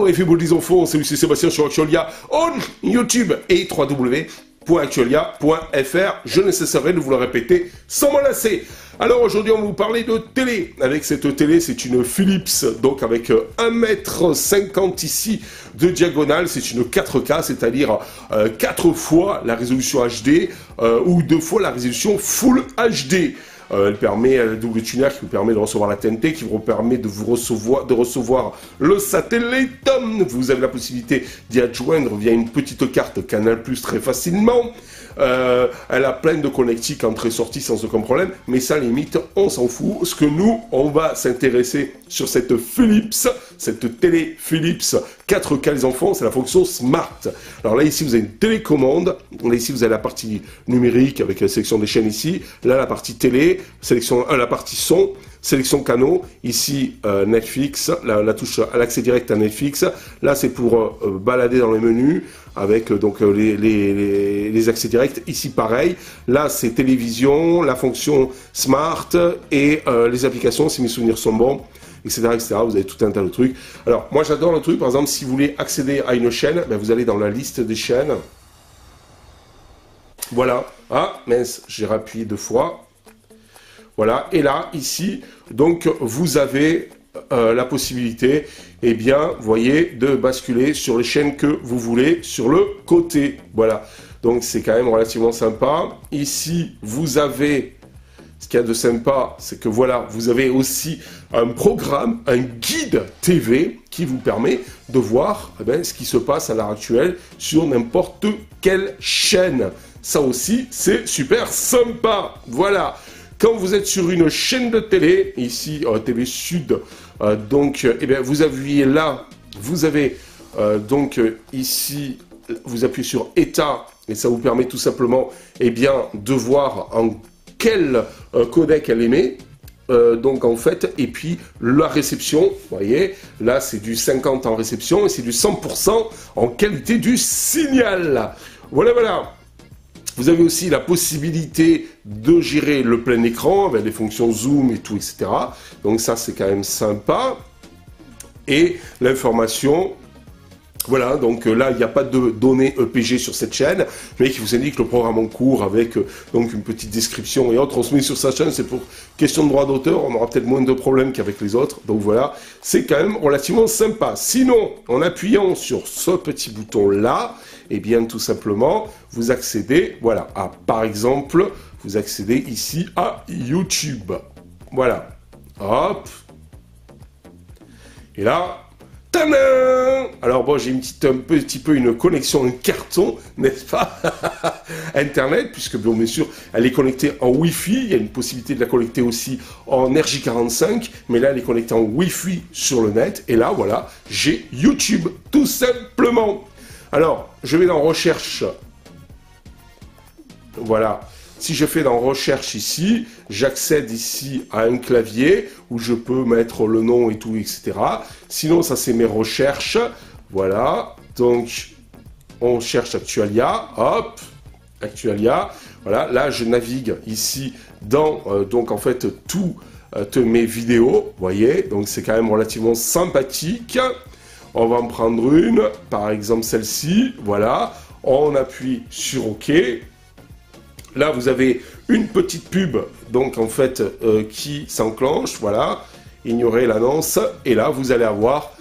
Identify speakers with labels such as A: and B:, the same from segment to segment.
A: Hello everybody au fond, salut, c'est Sébastien sur Actualia on YouTube et www.actualia.fr. Je ne cesserai de vous le répéter sans m'en lasser. Alors aujourd'hui on va vous parler de télé. Avec cette télé, c'est une Philips, donc avec 1,50 m ici de diagonale. C'est une 4K, c'est-à-dire 4 fois la résolution HD ou 2 fois la résolution Full HD. Elle permet un double tuner qui vous permet de recevoir la TNT, qui vous permet de recevoir le satellite. Vous avez la possibilité d'y adjoindre via une petite carte Canal+ très facilement. Elle a plein de connectiques entrée-sortie sans aucun problème, mais ça limite, on s'en fout. Ce que nous, on va s'intéresser sur cette Philips, cette télé Philips 4K les enfants, c'est la fonction Smart. Alors là, ici, vous avez une télécommande. Là, ici, vous avez la partie numérique avec la sélection des chaînes ici. Là, la partie télé, la partie son, sélection canaux. Ici, Netflix, la touche à l'accès direct à Netflix. Là, c'est pour balader dans les menus avec donc les accès directs. Ici, pareil. Là, c'est télévision, la fonction Smart et les applications, si mes souvenirs sont bons, etc., etc. Vous avez tout un tas de trucs. Alors, moi, j'adore le truc. Par exemple, si vous voulez accéder à une chaîne, ben, vous allez dans la liste des chaînes. Voilà. Ah, mince, j'ai rappuyé 2 fois. Voilà. Et là, ici, donc, vous avez la possibilité, eh bien, vous voyez, de basculer sur les chaînes que vous voulez sur le côté. Voilà. Donc, c'est quand même relativement sympa. Ici, vous avez... Ce qu'il y a de sympa, c'est que voilà, vous avez aussi un programme, un guide TV qui vous permet de voir ce qui se passe à l'heure actuelle sur n'importe quelle chaîne. Ça aussi, c'est super sympa. Voilà. Quand vous êtes sur une chaîne de télé, ici TV Sud, donc, vous appuyez là, vous avez ici, vous appuyez sur État et ça vous permet tout simplement, de voir en quel codec elle émet, donc en fait, et puis la réception, vous voyez, là c'est du 50 en réception et c'est du 100% en qualité du signal. Voilà, voilà. Vous avez aussi la possibilité de gérer le plein écran avec des fonctions zoom et tout, etc. Donc ça c'est quand même sympa. Et l'information... Voilà, donc là, il n'y a pas de données EPG sur cette chaîne, mais qui vous indique le programme en cours avec donc une petite description et autres. On se met sur sa chaîne, c'est pour question de droit d'auteur, on aura peut-être moins de problèmes qu'avec les autres. Donc voilà, c'est quand même relativement sympa. Sinon, en appuyant sur ce petit bouton-là, tout simplement, vous accédez, voilà, par exemple, vous accédez ici à YouTube. Voilà, hop. Et là... Tadam! Alors bon, j'ai un petit peu une connexion en carton, n'est-ce pas? Internet, puisque bien sûr, elle est connectée en Wi-Fi. Il y a une possibilité de la connecter aussi en RJ45, mais là, elle est connectée en Wi-Fi sur le net. Et là, voilà, j'ai YouTube, tout simplement. Alors, je vais dans Recherche. Voilà. Si je fais dans Recherche ici, j'accède ici à un clavier où je peux mettre le nom et tout, etc. Sinon, ça c'est mes recherches. Voilà. Donc, on cherche Actualia. Hop. Actualia. Voilà. Là, je navigue ici dans, toutes mes vidéos. Vous voyez. Donc, c'est quand même relativement sympathique. On va en prendre une. Par exemple, celle-ci. Voilà. On appuie sur OK. Là, vous avez une petite pub, donc en fait, qui s'enclenche, voilà, ignorez l'annonce, et là, vous allez avoir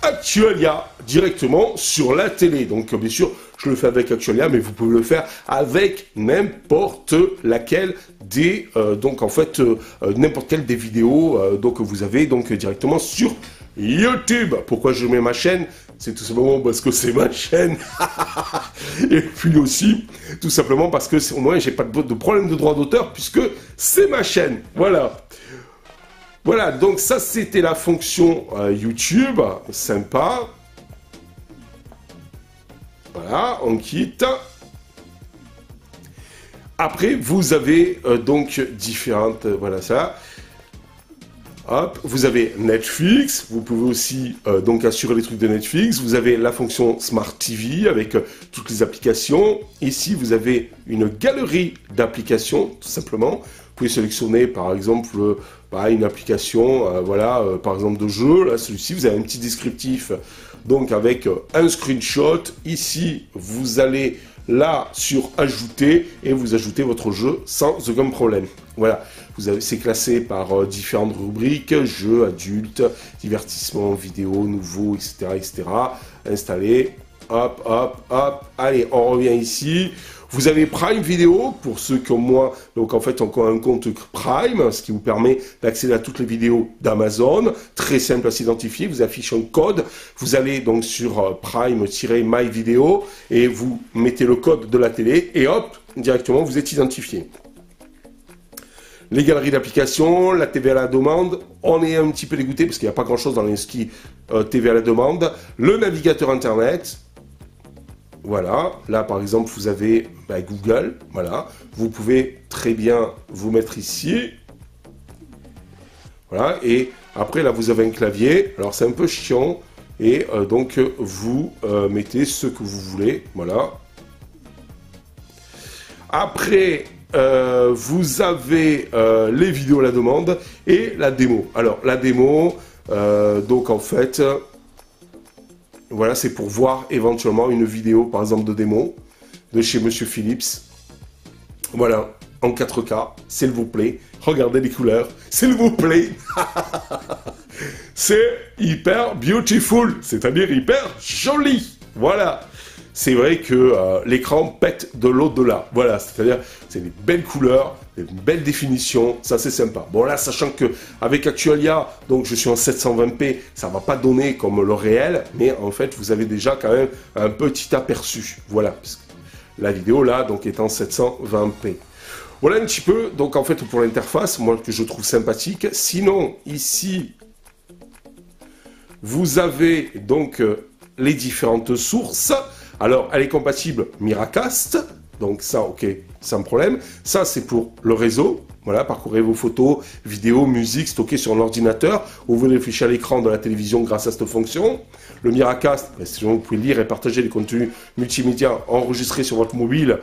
A: Actualia directement sur la télé. Donc, bien sûr, je le fais avec Actualia, mais vous pouvez le faire avec n'importe laquelle des, n'importe quelle des vidéos, donc vous avez donc directement sur YouTube. Pourquoi je mets ma chaîne? C'est tout simplement parce que c'est ma chaîne. Et puis aussi, tout simplement parce que au moins, j'ai pas de problème de droit d'auteur puisque c'est ma chaîne. Voilà. Voilà, donc ça, c'était la fonction YouTube. Sympa. Voilà, on quitte. Après, vous avez donc différentes... voilà ça. Hop, vous avez Netflix, vous pouvez aussi donc assurer les trucs de Netflix, vous avez la fonction Smart TV avec toutes les applications. Ici, vous avez une galerie d'applications, tout simplement. pouvez sélectionner par exemple une application, voilà, par exemple de jeu. Là, celui-ci, vous avez un petit descriptif, donc avec un screenshot. Ici, vous allez là sur ajouter et vous ajoutez votre jeu sans aucun problème. Voilà, c'est classé par différentes rubriques, jeux, adultes, divertissement, vidéo, nouveau, etc., etc. Installé, hop, hop, hop. Allez, on revient ici. Vous avez Prime Vidéo, pour ceux comme moi, donc en fait encore un compte Prime, ce qui vous permet d'accéder à toutes les vidéos d'Amazon, très simple à s'identifier, vous affichez un code, vous allez donc sur Prime-My Video et vous mettez le code de la télé et hop, directement vous êtes identifié. Les galeries d'applications, la TV à la demande, on est un petit peu dégoûté parce qu'il n'y a pas grand chose dans les skis TV à la demande, le navigateur internet. Voilà, là par exemple vous avez Google, voilà, vous pouvez très bien vous mettre ici, voilà, et après là vous avez un clavier, alors c'est un peu chiant, et donc vous mettez ce que vous voulez, voilà. Après vous avez les vidéos à la demande et la démo. Alors la démo, donc en fait... Voilà, c'est pour voir éventuellement une vidéo, par exemple, de démo de chez Monsieur Philips. Voilà, en 4K, s'il vous plaît. Regardez les couleurs, s'il vous plaît. C'est hyper beautiful, c'est-à-dire hyper joli. Voilà. C'est vrai que l'écran pète de l'au-delà. Voilà, c'est-à-dire, c'est des belles couleurs, des belles définitions, ça c'est sympa. Bon là, sachant que avec Actualia, donc je suis en 720p, ça va pas donner comme le réel, mais en fait, vous avez déjà quand même un petit aperçu. Voilà, parce que la vidéo là, donc est en 720p. Voilà un petit peu, donc en fait, pour l'interface, moi que je trouve sympathique. Sinon, ici, vous avez donc les différentes sources. Alors, elle est compatible Miracast, donc ça, ok, sans problème. Ça, c'est pour le réseau. Voilà, parcourez vos photos, vidéos, musique stockées sur un ordinateur. Ouvrez les fichiers à l'écran de la télévision grâce à cette fonction. Le Miracast, vous pouvez lire et partager les contenus multimédia enregistrés sur votre mobile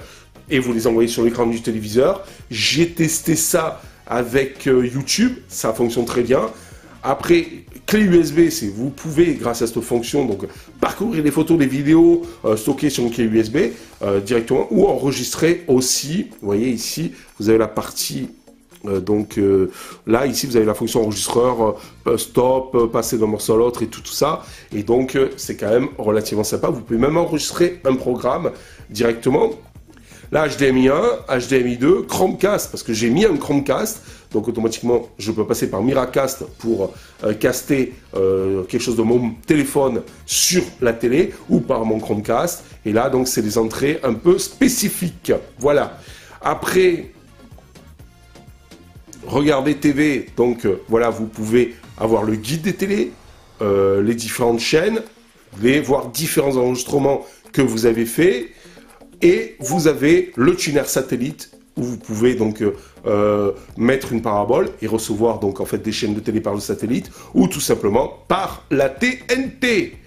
A: et vous les envoyez sur l'écran du téléviseur. J'ai testé ça avec YouTube, ça fonctionne très bien. Après, clé USB, c'est vous pouvez, grâce à cette fonction, donc parcourir les photos, les vidéos stockées sur une clé USB directement, ou enregistrer aussi. Vous voyez ici, vous avez la partie, là, ici, vous avez la fonction enregistreur, stop, passer d'un morceau à l'autre et tout ça. Et donc, c'est quand même relativement sympa. Vous pouvez même enregistrer un programme directement. Là, HDMI 1, HDMI 2, Chromecast, parce que j'ai mis un Chromecast, donc automatiquement, je peux passer par Miracast pour caster quelque chose de mon téléphone sur la télé, ou par mon Chromecast, et là, donc, c'est des entrées un peu spécifiques. Voilà. Après, regardez TV, donc, voilà, vous pouvez avoir le guide des télés, les différentes chaînes, voir différents enregistrements que vous avez faits, et vous avez le tuner satellite où vous pouvez donc mettre une parabole et recevoir donc en fait des chaînes de télé par le satellite ou tout simplement par la TNT.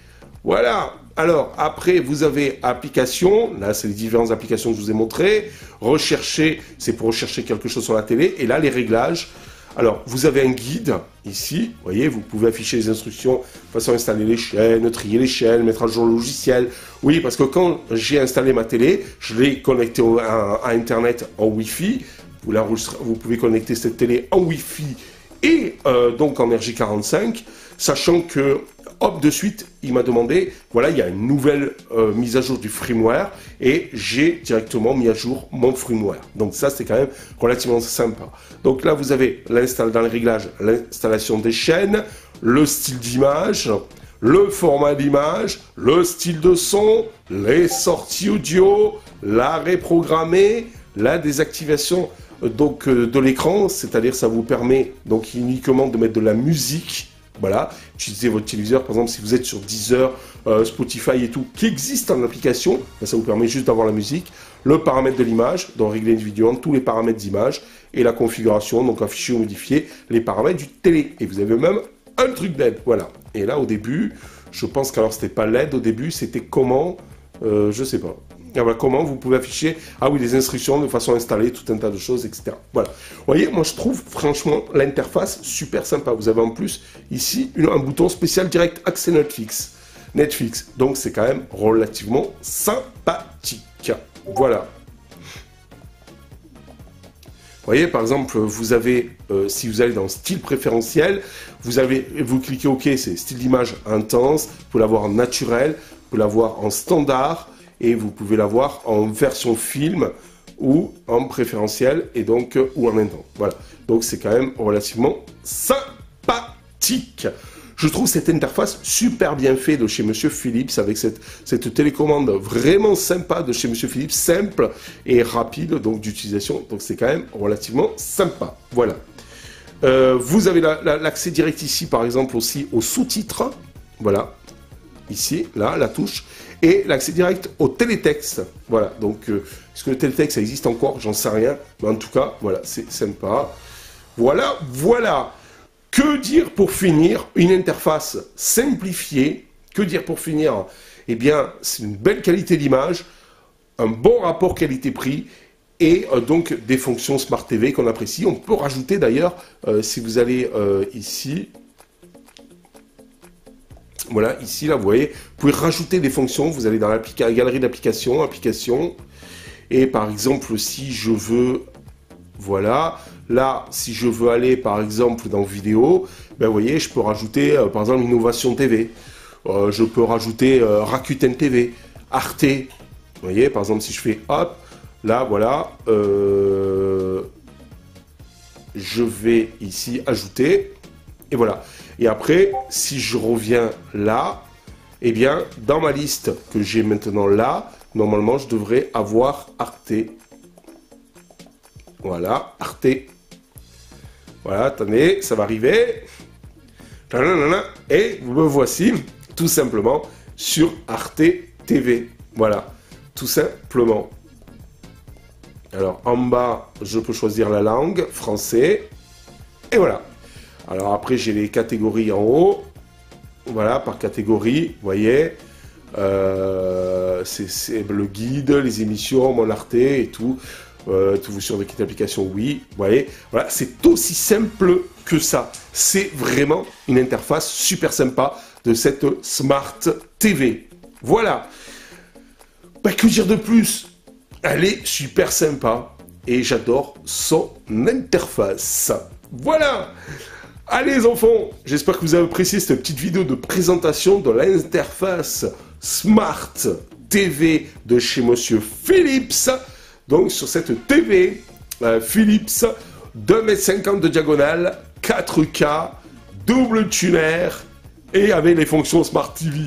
A: Voilà. Alors après vous avez applications, là c'est les différentes applications que je vous ai montrées. Rechercher, c'est pour rechercher quelque chose sur la télé et là les réglages. Alors, vous avez un guide, ici, vous voyez, vous pouvez afficher les instructions, façon d'installer les chaînes, trier les chaînes, mettre à jour le logiciel. Oui, parce que quand j'ai installé ma télé, je l'ai connecté à Internet en Wi-Fi. Vous pouvez connecter cette télé en Wi-Fi et donc en RJ45, sachant que, hop, de suite, il m'a demandé, voilà, il y a une nouvelle mise à jour du firmware et j'ai directement mis à jour mon firmware. Donc ça, c'est quand même relativement sympa. Donc là, vous avez dans les réglages, l'installation des chaînes, le style d'image, le format d'image, le style de son, les sorties audio, l'arrêt programmé, la désactivation donc de l'écran, c'est-à-dire ça vous permet donc uniquement de mettre de la musique. Voilà, utilisez votre téléviseur, par exemple, si vous êtes sur Deezer, Spotify et tout, qui existent en application, ça vous permet juste d'avoir la musique, le paramètre de l'image, donc régler individuellement tous les paramètres d'image, et la configuration, donc afficher ou modifier les paramètres du télé. Et vous avez même un truc LED, voilà. Et là, au début, je pense qu'alors c'était pas LED, au début, c'était comment, je sais pas. Et voilà comment vous pouvez afficher, ah oui, les instructions de façon installée, tout un tas de choses, etc. Voilà. Vous voyez, moi je trouve franchement l'interface super sympa. Vous avez en plus ici un bouton spécial direct accès Netflix. Donc c'est quand même relativement sympathique. Voilà. Vous voyez, par exemple, vous avez, si vous allez dans style préférentiel, vous cliquez OK, c'est style d'image intense, vous pouvez l'avoir en naturel, vous pouvez l'avoir en standard, et vous pouvez l'avoir en version film ou en préférentiel, et donc, ou en intense. Voilà. Donc c'est quand même relativement sympathique. Je trouve cette interface super bien faite de chez Monsieur Philips, avec cette télécommande vraiment sympa de chez Monsieur Philips, simple et rapide donc d'utilisation. Donc c'est quand même relativement sympa. Voilà. Vous avez l'accès direct ici, par exemple, aussi aux sous-titres. Voilà. Ici, là, la touche. Et l'accès direct au télétexte. Voilà. Donc, est-ce que le télétexte, ça existe encore? J'en sais rien. Mais en tout cas, voilà, c'est sympa. Voilà, voilà. Que dire pour finir? Une interface simplifiée. Que dire pour finir? Eh bien, c'est une belle qualité d'image, un bon rapport qualité-prix et donc des fonctions Smart TV qu'on apprécie. On peut rajouter d'ailleurs, si vous allez ici, voilà, ici, là, vous voyez, vous pouvez rajouter des fonctions. Vous allez dans la galerie d'applications, applications, et par exemple, si je veux, voilà, là, si je veux aller, par exemple, dans vidéo, ben, vous voyez, je peux rajouter, par exemple, Innovation TV. Je peux rajouter Rakuten TV, Arte. Vous voyez, par exemple, si je fais hop, là, voilà, je vais ici ajouter, et voilà. Et après, si je reviens là, eh bien, dans ma liste que j'ai maintenant là, normalement, je devrais avoir Arte. Voilà, Arte. Voilà, attendez, ça va arriver. Et me voici, tout simplement, sur Arte TV. Voilà, tout simplement. Alors, en bas, je peux choisir la langue, français. Et voilà. Alors après, j'ai les catégories en haut. Voilà, par catégorie, vous voyez. C'est le guide, les émissions, mon Arte et tout. Tout sur de quitte application, oui. Vous voyez, voilà, c'est aussi simple que ça. C'est vraiment une interface super sympa de cette Smart TV. Voilà. Bah, que dire de plus? Elle est super sympa et j'adore son interface. Voilà. Allez les enfants, j'espère que vous avez apprécié cette petite vidéo de présentation de l'interface Smart TV de chez Monsieur Philips. Donc sur cette TV Philips 2,50 m de diagonale, 4K, double tuner et avec les fonctions Smart TV.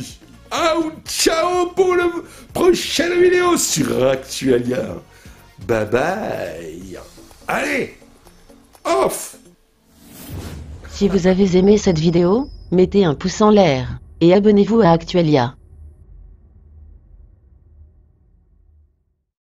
A: Ciao pour la prochaine vidéo sur Actualia. Bye bye. Allez, off.
B: Si vous avez aimé cette vidéo, mettez un pouce en l'air et abonnez-vous à Actualia.